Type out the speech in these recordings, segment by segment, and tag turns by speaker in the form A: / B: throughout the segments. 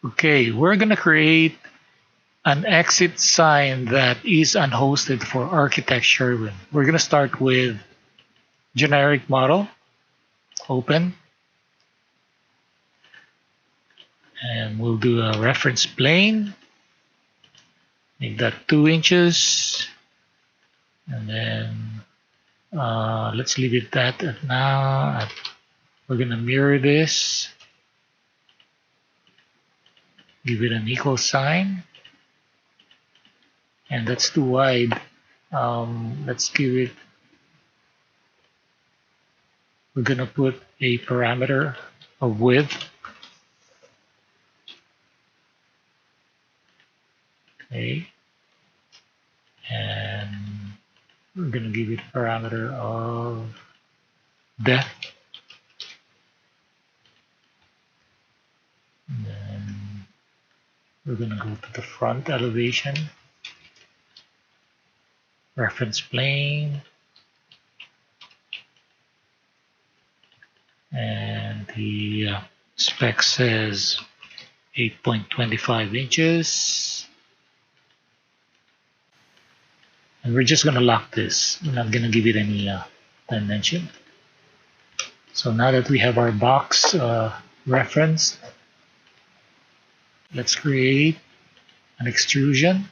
A: Okay, we're gonna create an exit sign that is unhosted for architecture. We're gonna start with generic model, open, and we'll do a reference plane. Make that 2 inches, and then let's leave it at now. We're gonna mirror this, give it an equal sign, and that's too wide. Let's give it. We're gonna put a parameter of width. Okay, and we're gonna give it a parameter of depth. And then we're gonna go to the front elevation, reference plane, and the spec says 8.25 inches. And we're just gonna lock this. We're not gonna give it any dimension. So now that we have our box referenced, let's create an extrusion.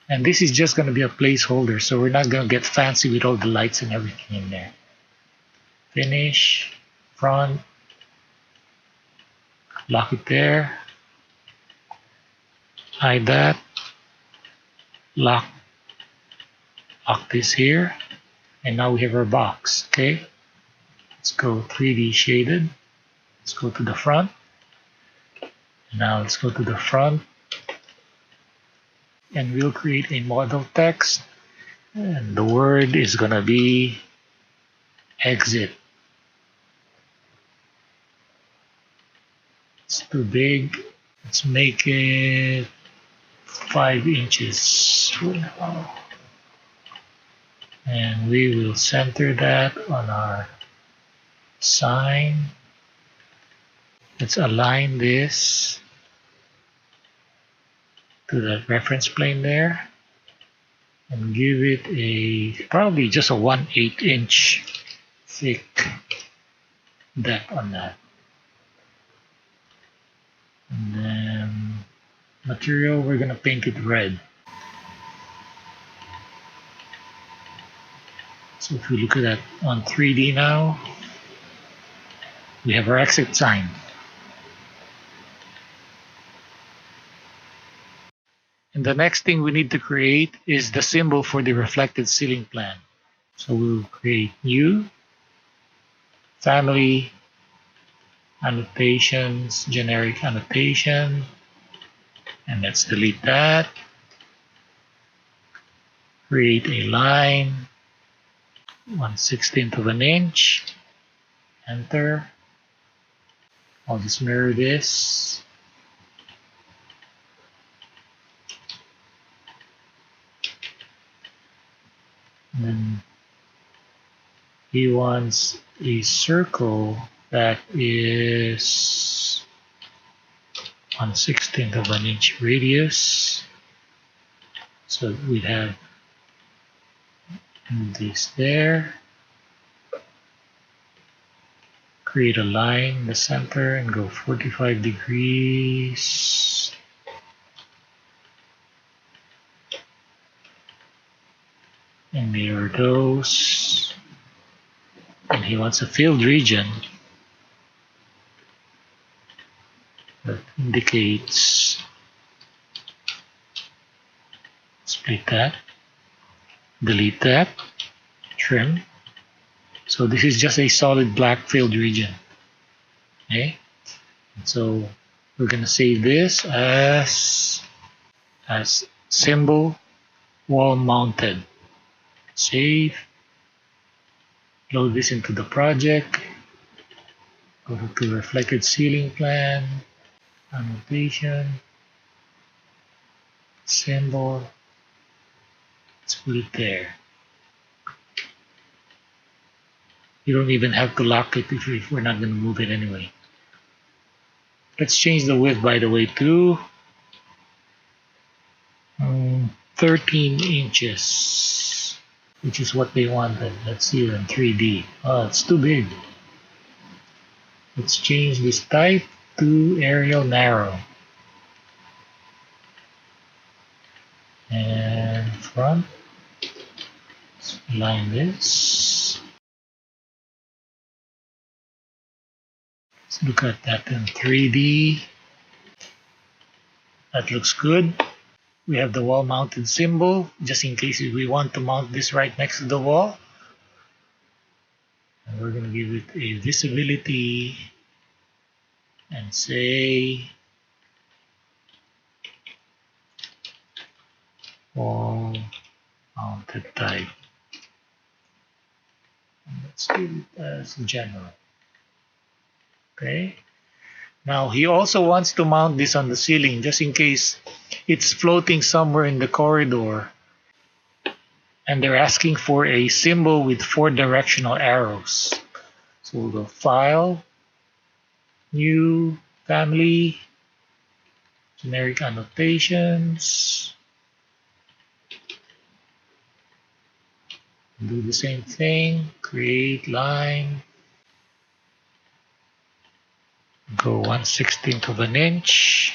A: And this is just gonna be a placeholder, so we're not gonna get fancy with all the lights and everything in there. Finish, front, lock it there, hide that, lock this here, and now we have our box. Okay, let's go 3D shaded. Let's go to the front. Now let's go to the front, and we'll create a model text, and the word is gonna be exit. It's too big. Let's make it 5 inches. And we will center that on our sign. Let's align this to the reference plane there and give it a probably just a 1/8 inch thick depth on that. And then material, we're gonna paint it red. So if we look at that on 3D now, we have our exit sign. And the next thing we need to create is the symbol for the reflected ceiling plan. So we'll create new, family, annotations, generic annotation, and let's delete that. Create a line, 1/16 of an inch, enter. I'll just mirror this. And then he wants a circle that is 1/16 of an inch radius. So we have this there. Create a line in the center and go 45 degrees. And mirror those. And he wants a filled region that indicates, split that, delete that, trim. So this is just a solid black filled region. Okay, and so we're gonna save this as symbol wall mounted. Save. Load this into the project. Go to reflected ceiling plan, annotation, symbol. Let's put it there. You don't even have to lock it if we're not going to move it anyway. Let's change the width, by the way, to 13 inches, which is what they wanted. Let's see in 3D. Oh, it's too big. Let's change this type to Arial Narrow. And front, let's align this. Let's look at that in 3D. That looks good. We have the wall mounted symbol, just in case we want to mount this right next to the wall. And we're going to give it a visibility and say wall mounted type. And let's give it as general. Okay. Now he also wants to mount this on the ceiling, just in case it's floating somewhere in the corridor. And they're asking for a symbol with 4 directional arrows. So we'll go File, New, Family, Generic Annotations. Do the same thing, create line. Go 1/16 of an inch.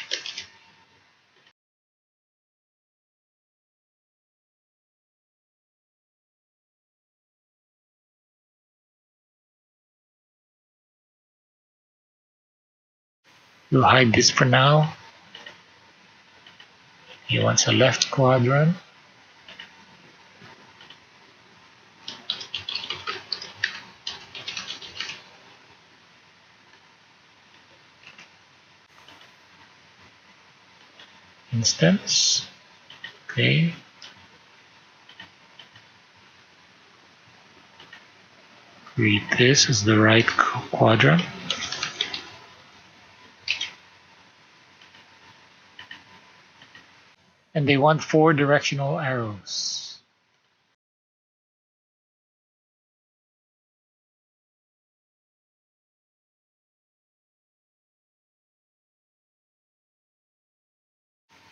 A: We'll hide this for now. He wants a left quadrant. Instance. Okay. Create this as the right quadrant. And they want 4 directional arrows.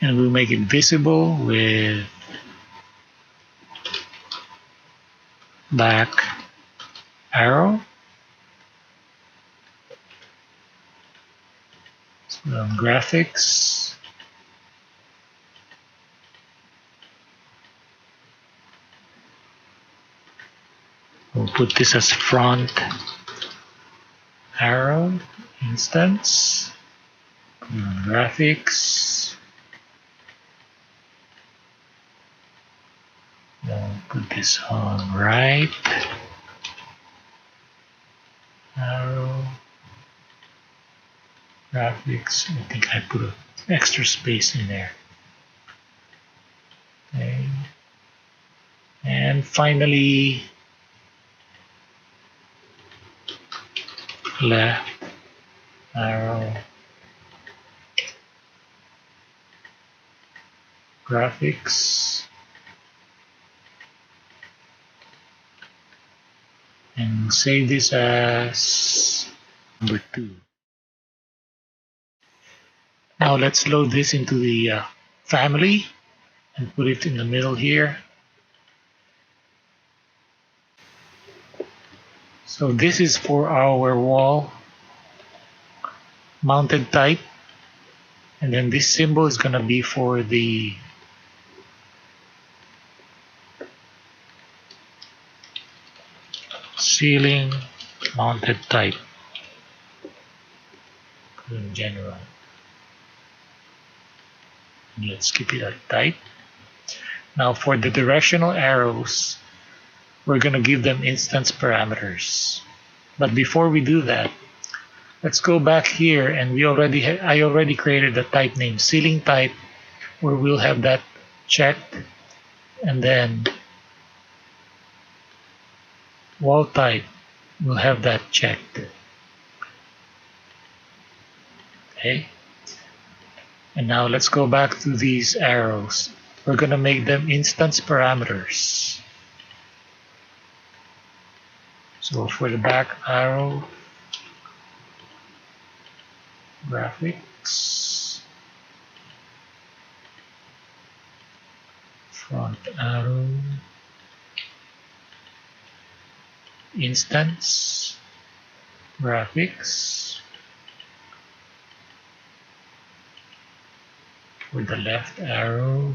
A: And we'll make it visible with black arrow. So graphics. We'll put this as front arrow instance. Graphics. We'll put this on right arrow. Graphics. I think I put an extra space in there. Okay. And finally, left arrow graphics, and save this as number 2. Now let's load this into the family and put it in the middle here. So this is for our wall mounted type, and then this symbol is going to be for the ceiling mounted type in general. And let's keep it at type. Now for the directional arrows, we're going to give them instance parameters. But before we do that, let's go back here, and I already created a type name, ceiling type, where we'll have that checked, and then wall type, we'll have that checked. Okay. And now let's go back to these arrows. We're going to make them instance parameters. So for the back arrow, graphics, front arrow, instance, graphics. For the left arrow,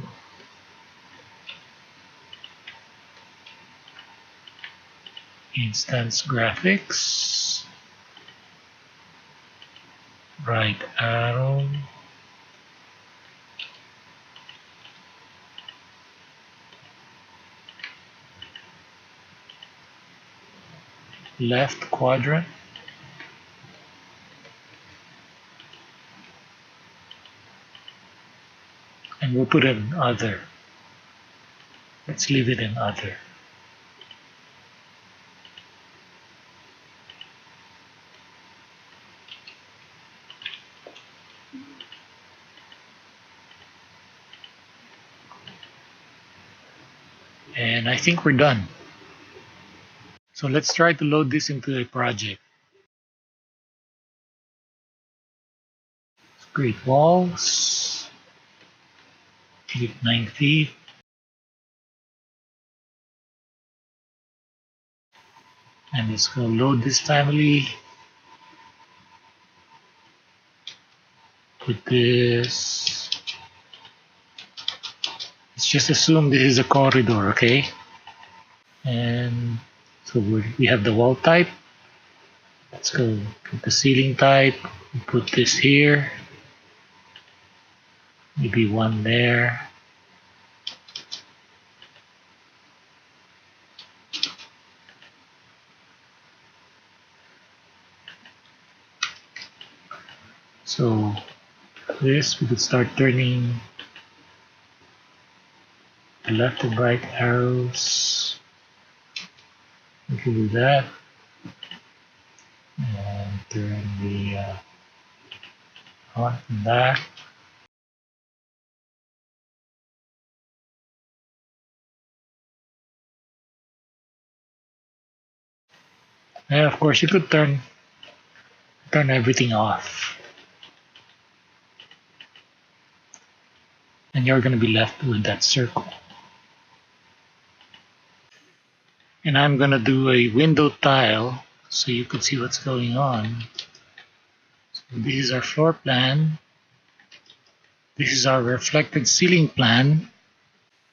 A: instance graphics, right arrow, left quadrant, and we'll put it in other. Let's leave it in other. And I think we're done. So let's try to load this into a project. Create walls, keep 9 feet. And let's go load this family. Put this. Let's just assume this is a corridor, okay? And so we have the wall type. Let's go put the ceiling type. Put this here. Maybe one there. So this, we could start turning the left and right arrows. We can do that. And turn the front and back. And of course you could turn everything off. And you're going to be left with that circle. And I'm going to do a window tile so you can see what's going on. So this is our floor plan. This is our reflected ceiling plan.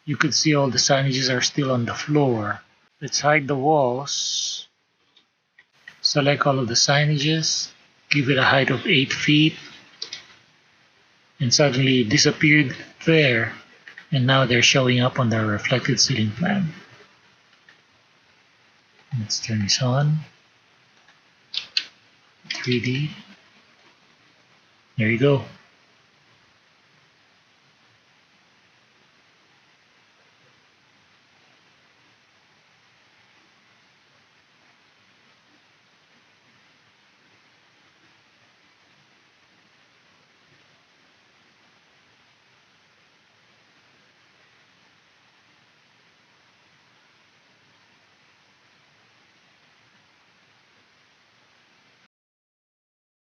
A: You can see all the signages are still on the floor. Let's hide the walls. Select all of the signages. Give it a height of 8 feet. And suddenly it disappeared there. And now they're showing up on the reflected ceiling plan. Let's turn this on. 3D. There you go.